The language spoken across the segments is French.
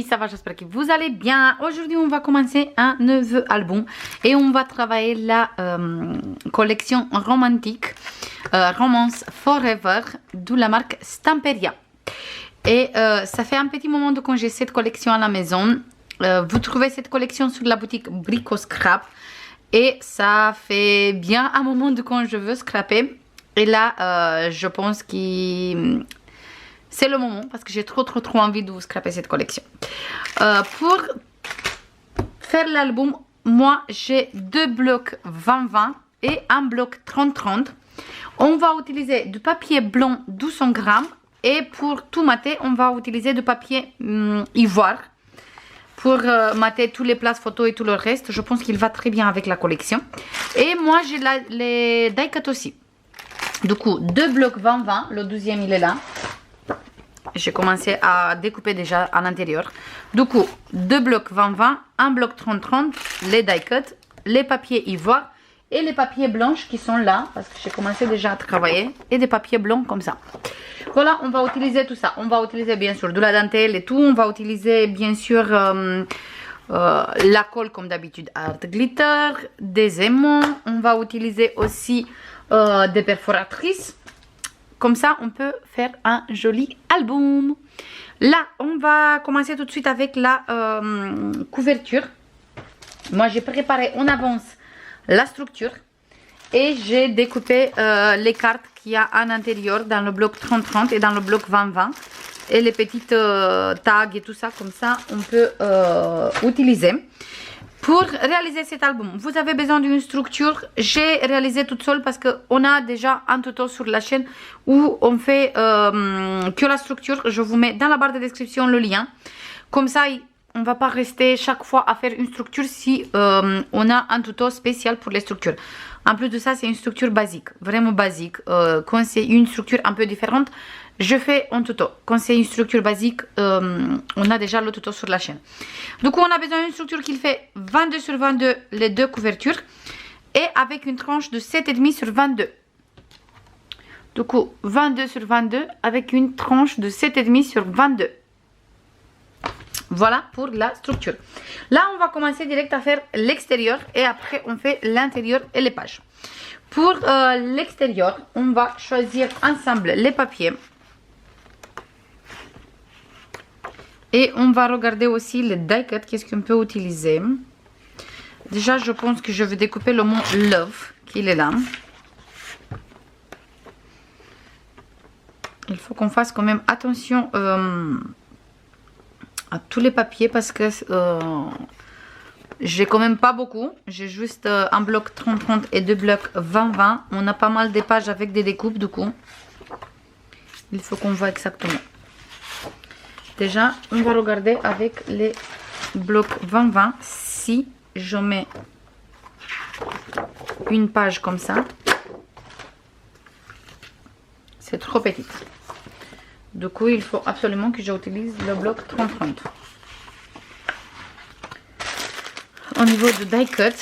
ça va, j'espère que vous allez bien. Aujourd'hui, on va commencer un nouveau album et on va travailler la collection romantique Romance Forever de la marque Stamperia. Et ça fait un petit moment que j'ai cette collection à la maison. Vous trouvez cette collection sur la boutique Brico Scrap et ça fait bien un moment de quand je veux scraper. Et là, je pense que c'est le moment parce que j'ai trop envie de vous scraper cette collection. Pour faire l'album, moi j'ai deux blocs 20-20 et un bloc 30-30. On va utiliser du papier blanc 200 grammes et pour tout mater, on va utiliser du papier ivoire pour mater toutes les places photos et tout le reste. Je pense qu'il va très bien avec la collection. Et moi j'ai les die cut aussi. Du coup, deux blocs 20-20, le deuxième il est là. J'ai commencé à découper déjà à l'intérieur. Du coup, deux blocs 20-20, un bloc 30-30, les die cut, les papiers ivoire et les papiers blancs qui sont là parce que j'ai commencé déjà à travailler et des papiers blancs comme ça. Voilà, on va utiliser tout ça. On va utiliser bien sûr de la dentelle et tout. On va utiliser bien sûr la colle comme d'habitude Art Glitter, des aimants. On va utiliser aussi des perforatrices. Comme ça, on peut faire un joli album. Là, on va commencer tout de suite avec la couverture. Moi, j'ai préparé en avance la structure. Et j'ai découpé les cartes qu'il y a à l'intérieur dans le bloc 30-30 et dans le bloc 20-20. Et les petites tags et tout ça, comme ça, on peut utiliser. Pour réaliser cet album, vous avez besoin d'une structure. J'ai réalisé toute seule parce qu'on a déjà un tuto sur la chaîne où on fait que la structure. Je vous mets dans la barre de description le lien. Comme ça, on ne va pas rester chaque fois à faire une structure si on a un tuto spécial pour les structures. En plus de ça, c'est une structure basique, vraiment basique. Quand c'est une structure un peu différente, je fais un tuto. Quand c'est une structure basique, on a déjà le tuto sur la chaîne. Du coup, on a besoin d'une structure qui fait 22 sur 22 les deux couvertures et avec une tranche de 7,5 sur 22. Du coup, 22 sur 22 avec une tranche de 7,5 sur 22. Voilà pour la structure. Là, on va commencer direct à faire l'extérieur et après, on fait l'intérieur et les pages. Pour l'extérieur, on va choisir ensemble les papiers. Et on va regarder aussi les die cut, qu'est-ce qu'on peut utiliser. Déjà, je pense que je vais découper le mot love, qui est là. Il faut qu'on fasse quand même attention à tous les papiers parce que j'ai quand même pas beaucoup. J'ai juste un bloc 30-30 et deux blocs 20-20. On a pas mal de pages avec des découpes du coup. Il faut qu'on voit exactement. Déjà, on va regarder avec les blocs 20-20 si je mets une page comme ça. C'est trop petite. Du coup, il faut absolument que j'utilise le bloc 30-30. Au niveau du die cut,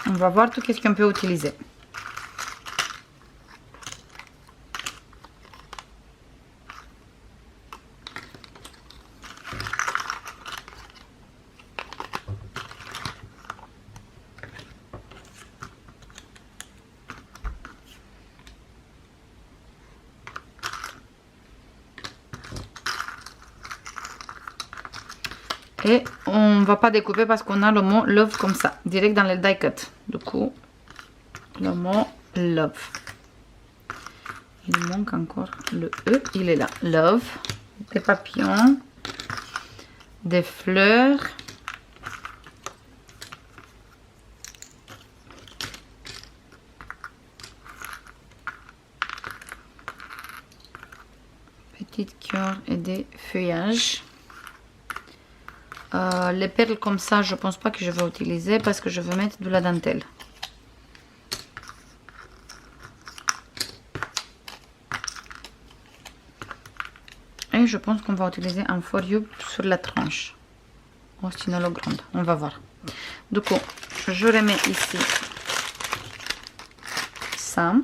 on va voir tout ce qu'on peut utiliser. Et on va pas découper parce qu'on a le mot love comme ça, direct dans le die cut. Du coup, le mot love. Il manque encore le E, il est là. Love, des papillons, des fleurs. Petites cœurs et des feuillages. Les perles comme ça, je pense pas que je vais utiliser parce que je veux mettre de la dentelle. Et je pense qu'on va utiliser un for you sur la tranche. Oh, sinon le grande, on va voir. Du coup, je remets ici ça.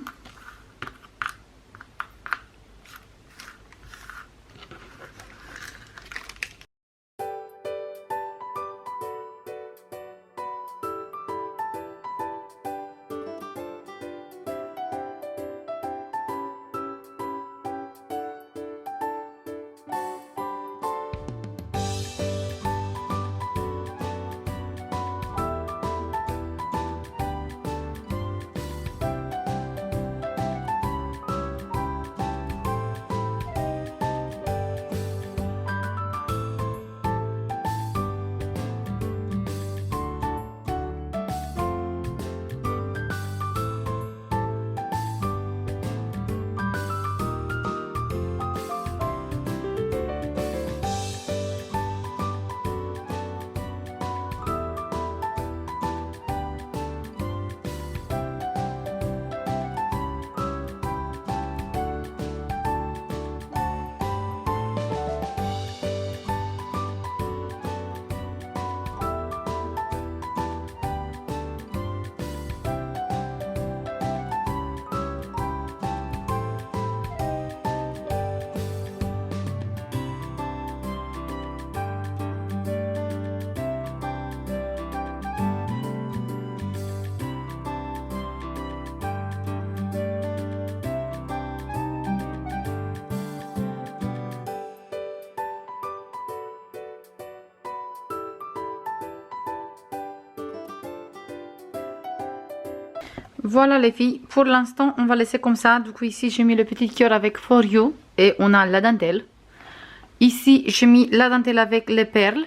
Voilà les filles, pour l'instant on va laisser comme ça. Du coup ici j'ai mis le petit cœur avec For You et on a la dentelle. Ici j'ai mis la dentelle avec les perles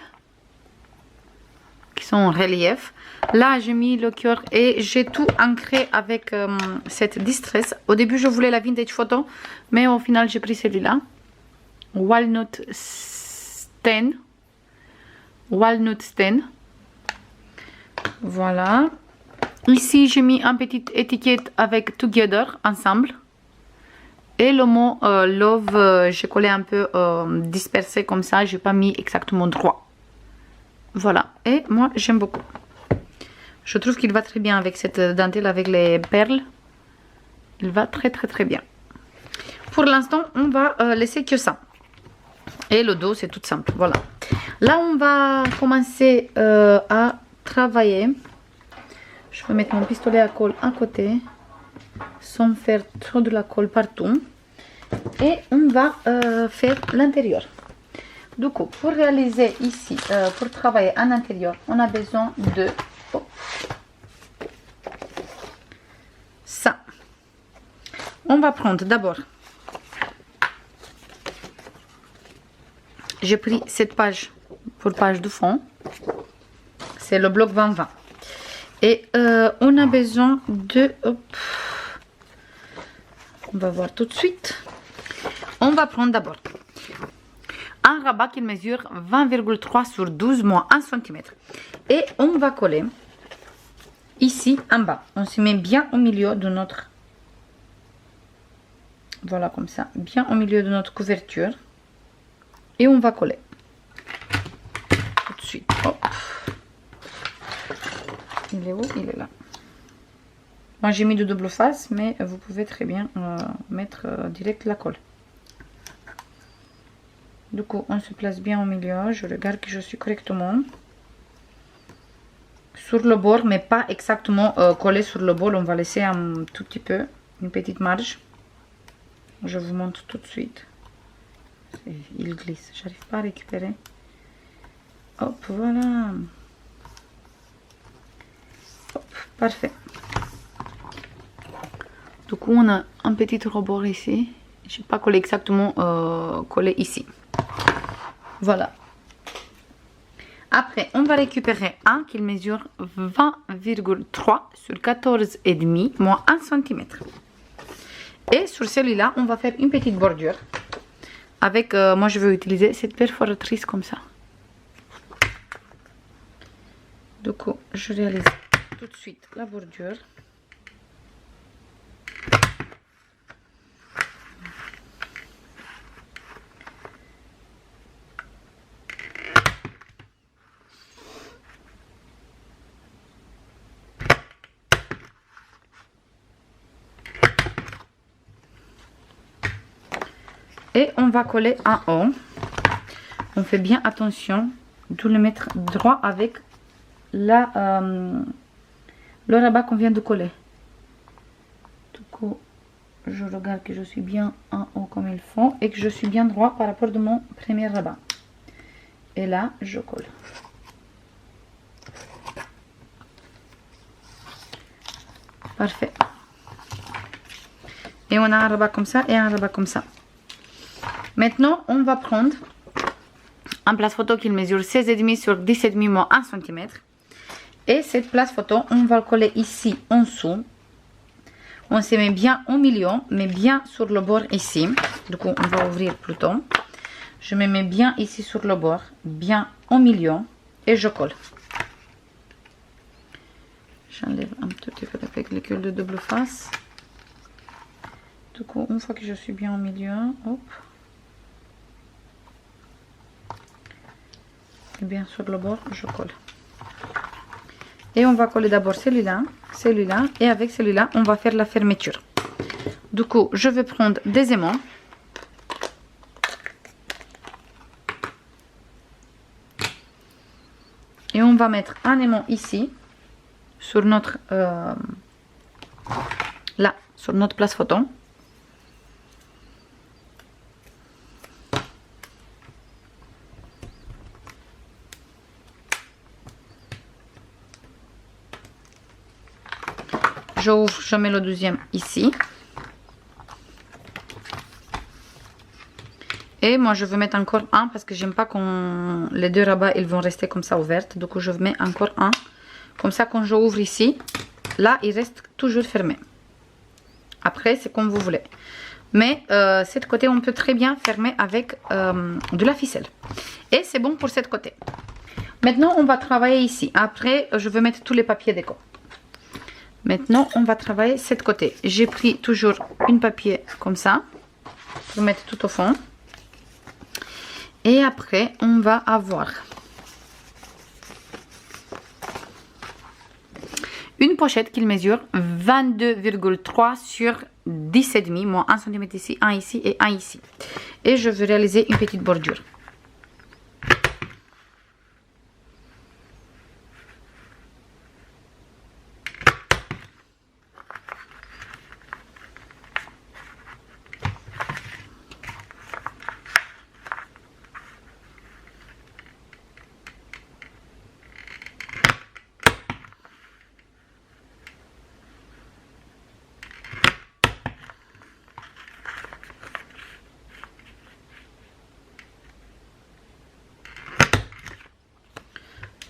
qui sont en relief. Là j'ai mis le cœur et j'ai tout ancré avec cette distress. Au début je voulais la vintage photo, mais au final j'ai pris celui-là. Walnut Stain. Walnut Stain. Voilà. Ici j'ai mis une petite étiquette avec Together ensemble. Et le mot love, j'ai collé un peu dispersé comme ça, j'ai pas mis exactement droit. Voilà, et moi j'aime beaucoup. Je trouve qu'il va très bien avec cette dentelle avec les perles. Il va très bien. Pour l'instant, on va laisser que ça. Et le dos, c'est tout simple, voilà. Là, on va commencer à travailler. Je vais mettre mon pistolet à colle à côté, sans faire trop de la colle partout. Et on va faire l'intérieur. Du coup, pour réaliser ici, pour travailler en intérieur, on a besoin de ça. On va prendre d'abord, j'ai pris cette page pour page de fond, c'est le bloc 20-20. Et on a besoin de, on va voir tout de suite. On va prendre d'abord un rabat qui mesure 20,3 sur 12 moins 1 cm. Et on va coller ici en bas. On se met bien au milieu de notre, voilà comme ça, bien au milieu de notre couverture. Et on va coller tout de suite. Hop. Il est où? Il est là. Moi j'ai mis de double face, mais vous pouvez très bien mettre direct la colle. Du coup on se place bien au milieu. Je regarde que je suis correctement sur le bord, mais pas exactement collé sur le bord. On va laisser un tout petit peu, une petite marge. Je vous montre tout de suite. Il glisse, j'arrive pas à récupérer. Hop, voilà. Hop, parfait. Du coup on a un petit rebord ici. Je n'ai pas collé exactement collé ici. Voilà. Après on va récupérer un qui mesure 20,3 sur 14,5 moins 1 cm. Et sur celui-là on va faire une petite bordure avec, moi je vais utiliser cette perforatrice comme ça. Du coup je réalise tout de suite la bordure. Et on va coller en haut. On fait bien attention de le mettre droit avec la, le rabat qu'on vient de coller. Du coup, je regarde que je suis bien en haut comme il faut et que je suis bien droit par rapport de mon premier rabat. Et là, je colle. Parfait. Et on a un rabat comme ça et un rabat comme ça. Maintenant, on va prendre un place photo qui mesure 16,5 sur 10,5 moins 1 cm. Et cette place photo, on va le coller ici en dessous. On se met bien au milieu, mais bien sur le bord ici. Du coup, on va ouvrir plutôt. Je me mets bien ici sur le bord, bien au milieu. Et je colle. J'enlève un tout petit peu la pellicule de double face. Du coup, une fois que je suis bien au milieu, hop. Et bien sur le bord, je colle. Et on va coller d'abord celui-là, celui-là. Et avec celui-là, on va faire la fermeture. Du coup, je vais prendre des aimants. Et on va mettre un aimant ici, sur notre, là, sur notre place photo. Je j'ouvre, je mets le deuxième ici. Et moi je veux mettre encore un parce que j'aime pas quand les deux rabats ils vont rester comme ça ouvertes. Donc je mets encore un. Comme ça quand j'ouvre ici, là il reste toujours fermé. Après c'est comme vous voulez. Mais cette côté on peut très bien fermer avec de la ficelle. Et c'est bon pour cette côté. Maintenant on va travailler ici. Après je vais mettre tous les papiers déco. Maintenant on va travailler cette côté. J'ai pris toujours une papier comme ça. Pour mettre tout au fond. Et après, on va avoir une pochette qui mesure 22,3 sur 10,5, moins 1 cm ici, 1 ici et 1 ici. Et je vais réaliser une petite bordure.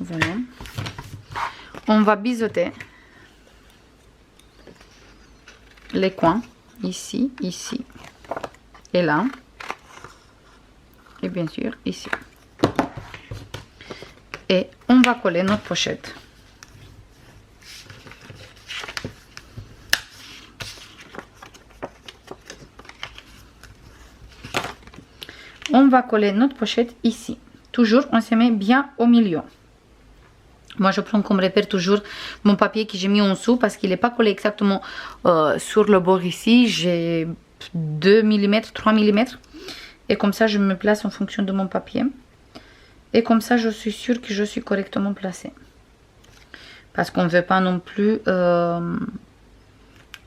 Voilà. On va biseauter les coins ici, ici et là. Et bien sûr ici. Et on va coller notre pochette. On va coller notre pochette ici. Toujours, on se met bien au milieu. Moi, je prends comme repère toujours mon papier que j'ai mis en dessous parce qu'il n'est pas collé exactement sur le bord ici. J'ai 2 mm, 3 mm. Et comme ça, je me place en fonction de mon papier. Et comme ça, je suis sûre que je suis correctement placée. Parce qu'on ne veut pas non plus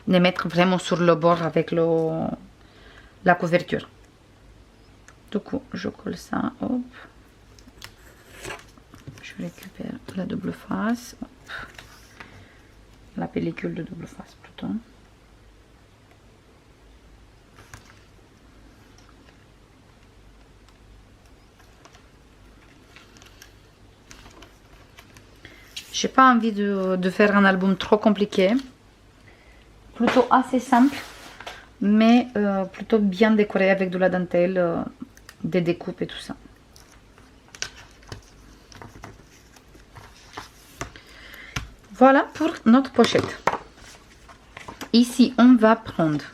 les mettre vraiment sur le bord avec la couverture. Du coup, je colle ça. Hop. Je récupère la double face. Hop. La pellicule de double face plutôt. J'ai pas envie de faire un album trop compliqué. Plutôt assez simple. Mais plutôt bien décoré avec de la dentelle, des découpes et tout ça. Voilà pour notre pochette. Ici, on va prendre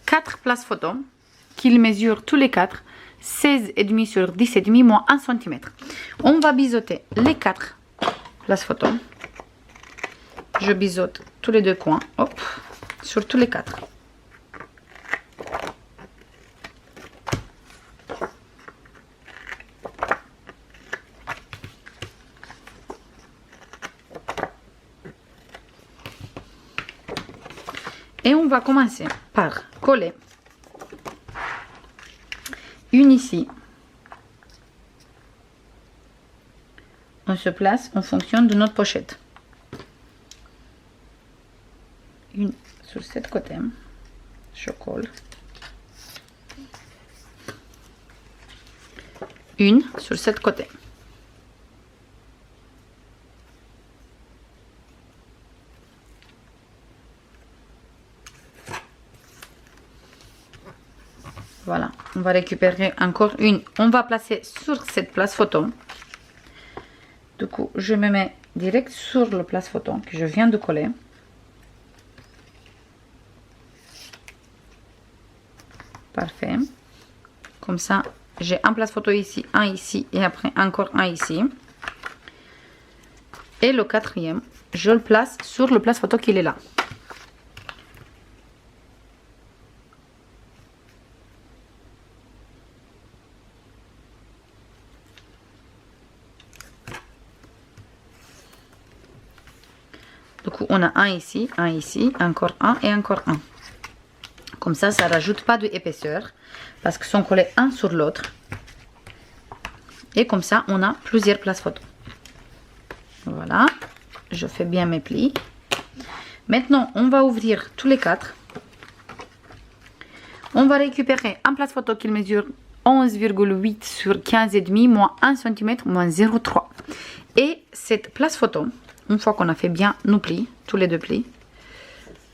4 places photo qu'ils mesurent tous les 4 16,5 sur 10,5 moins 1 cm. On va biseauter les 4 places photo. Je biseaute tous les deux coins, hop, sur tous les 4. Et on va commencer par coller une ici. On se place en fonction de notre pochette. Une sur cette côté. Je colle. Une sur cette côté. Voilà, on va récupérer encore une. On va placer sur cette place photo. Du coup, je me mets direct sur le place photo que je viens de coller. Parfait. Comme ça, j'ai un place photo ici, un ici et après encore un ici. Et le quatrième, je le place sur le place photo qu'il est là. Du coup, on a un ici, encore un et encore un. Comme ça, ça ne rajoute pas d'épaisseur parce qu'ils sont collés un sur l'autre. Et comme ça, on a plusieurs places photo. Voilà, je fais bien mes plis. Maintenant, on va ouvrir tous les 4. On va récupérer un place photo qui mesure 11,8 sur 15,5 moins 1 cm moins 0,3. Et cette place photo, une fois qu'on a fait bien nos plis, tous les 2 plis,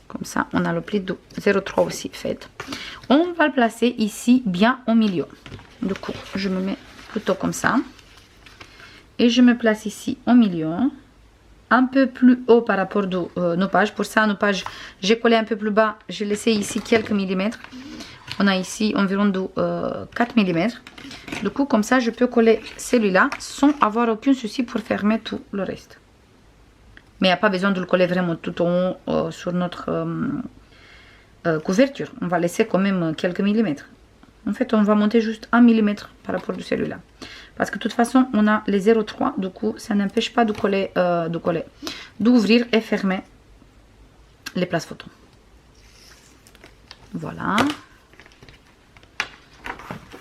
comme ça, on a le pli de 0,3 aussi fait. On va le placer ici bien au milieu. Du coup, je me mets plutôt comme ça. Et je me place ici au milieu. Un peu plus haut par rapport à nos pages. Pour ça, nos pages, j'ai collé un peu plus bas. J'ai laissé ici quelques millimètres. On a ici environ de 4 mm. Du coup, comme ça, je peux coller celui-là sans avoir aucun souci pour fermer tout le reste. Mais il n'y a pas besoin de le coller vraiment tout en haut sur notre couverture. On va laisser quand même quelques millimètres. En fait, on va monter juste 1 mm par rapport à celui-là. Parce que de toute façon, on a les 0,3. Du coup, ça n'empêche pas de coller, d'ouvrir et fermer les places photos. Voilà.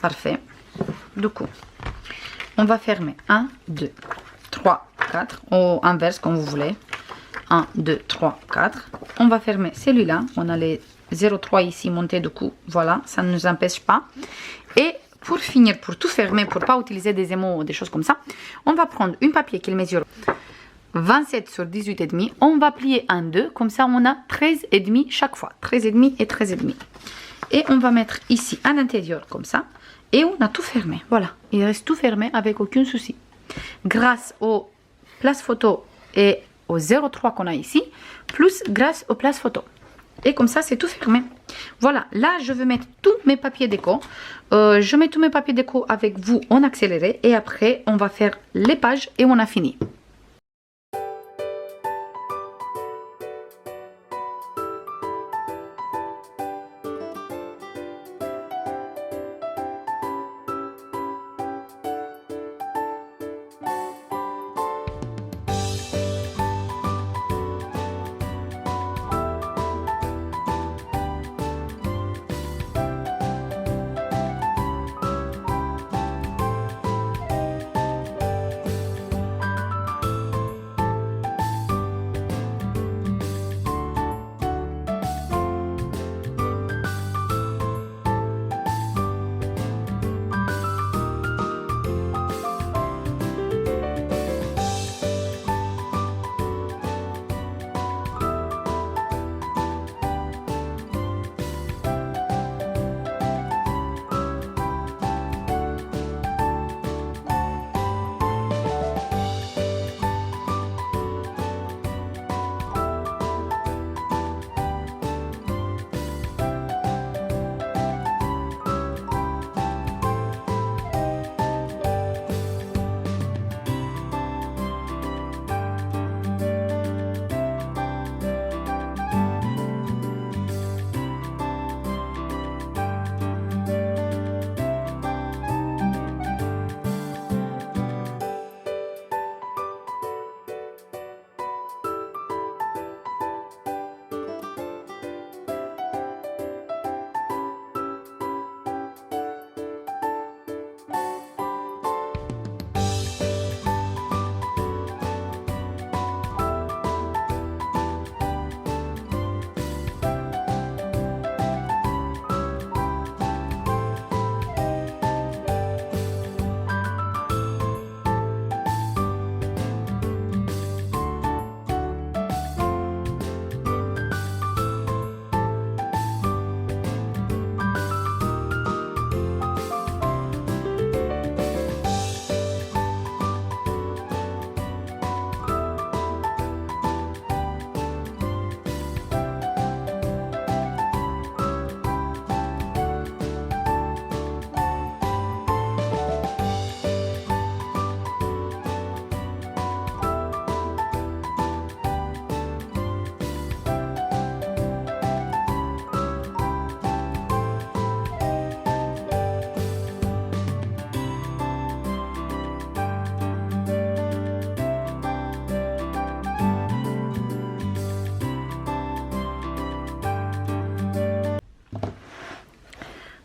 Parfait. Du coup, on va fermer 1, 2, 3, 4. Ou inverse, comme vous voulez. 1, 2, 3, 4. On va fermer celui-là. On a les 0,3 ici montés. Du coup, voilà, ça ne nous empêche pas. Et pour finir, pour tout fermer, pour ne pas utiliser des émaux ou des choses comme ça, on va prendre une papier qui mesure 27 sur 18,5. On va plier en deux. Comme ça, on a 13,5 chaque fois. 13,5 et 13,5. Et on va mettre ici à l'intérieur comme ça. Et on a tout fermé. Voilà. Il reste tout fermé avec aucun souci. Grâce aux places photo et aux 0,3 qu'on a ici, plus grâce aux places photo. Et comme ça, c'est tout fermé. Voilà. Là, je vais mettre tous mes papiers déco. Je mets tous mes papiers déco avec vous en accéléré. Et après, on va faire les pages et on a fini.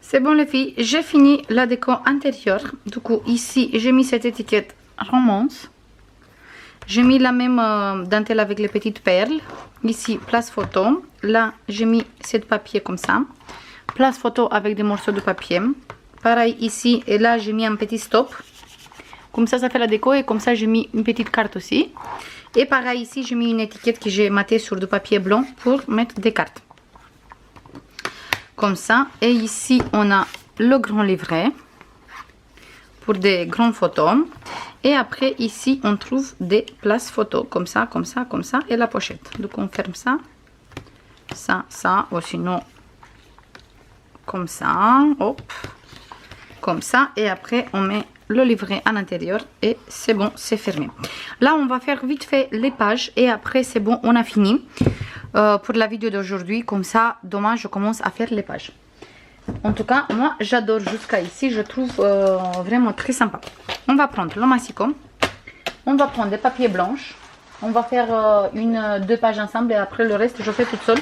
C'est bon les filles, j'ai fini la déco intérieure. Du coup ici j'ai mis cette étiquette romance. J'ai mis la même dentelle avec les petites perles. Ici, place photo. Là, j'ai mis cette papier comme ça. Place photo avec des morceaux de papier. Pareil ici, et là, j'ai mis un petit stop. Comme ça fait la déco, et comme ça, j'ai mis une petite carte aussi. Et pareil ici, j'ai mis une étiquette que j'ai matée sur du papier blanc pour mettre des cartes. Comme ça. Et ici, on a le grand livret pour des grandes photos. Et après, ici, on trouve des places photos. Comme ça, comme ça, comme ça. Et la pochette. Donc, on ferme ça. Ça, ça. Ou sinon, comme ça. Hop. Comme ça. Et après, on met le livret à l'intérieur. Et c'est bon, c'est fermé. Là, on va faire vite fait les pages. Et après, c'est bon, on a fini. Pour la vidéo d'aujourd'hui. Comme ça, demain, je commence à faire les pages. En tout cas, moi, j'adore jusqu'à ici. Je trouve vraiment très sympa. On va prendre le massicot. On va prendre des papiers blanches. On va faire deux pages ensemble. Et après, le reste, je fais toute seule.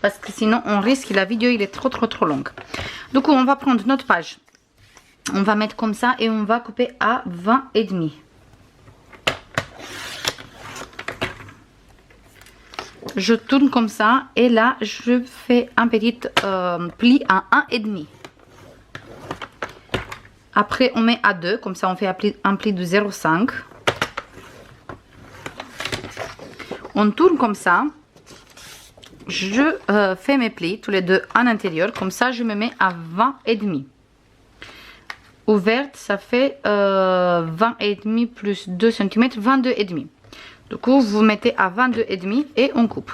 Parce que sinon, on risque que la vidéo, il est trop longue. Du coup, on va prendre notre page. On va mettre comme ça. Et on va couper à 20 et demi. Je tourne comme ça et là je fais un petit pli à 1,5. Après on met à 2, comme ça on fait un pli de 0,5. On tourne comme ça. Je fais mes plis tous les deux en intérieur, comme ça je me mets à 20,5. Ouverte, ça fait 20,5 plus 2 cm, 22,5. Du coup, vous mettez à 22,5 et on coupe.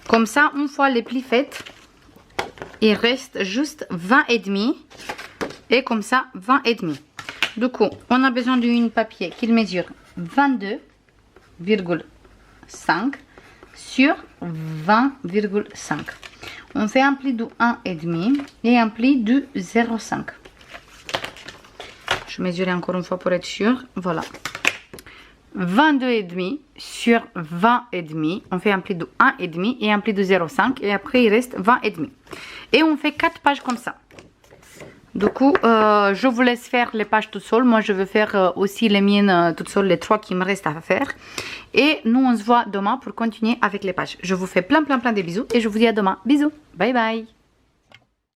Comme ça, une fois les plis faits, il reste juste 20,5 et comme ça 20,5. Du coup, on a besoin d'un papier qui mesure 22,5 sur 20,5. On fait un pli de 1,5 et un pli de 0,5. Je mesure encore une fois pour être sûr. Voilà. 22,5 sur 20,5. On fait un pli de 1,5 et un pli de 0,5. Et après, il reste 20,5. Et on fait 4 pages comme ça. Du coup, je vous laisse faire les pages toutes seules. Moi, je vais faire aussi les miennes toutes seules, les 3 qui me restent à faire. Et nous, on se voit demain pour continuer avec les pages. Je vous fais plein de bisous et je vous dis à demain. Bisous. Bye bye.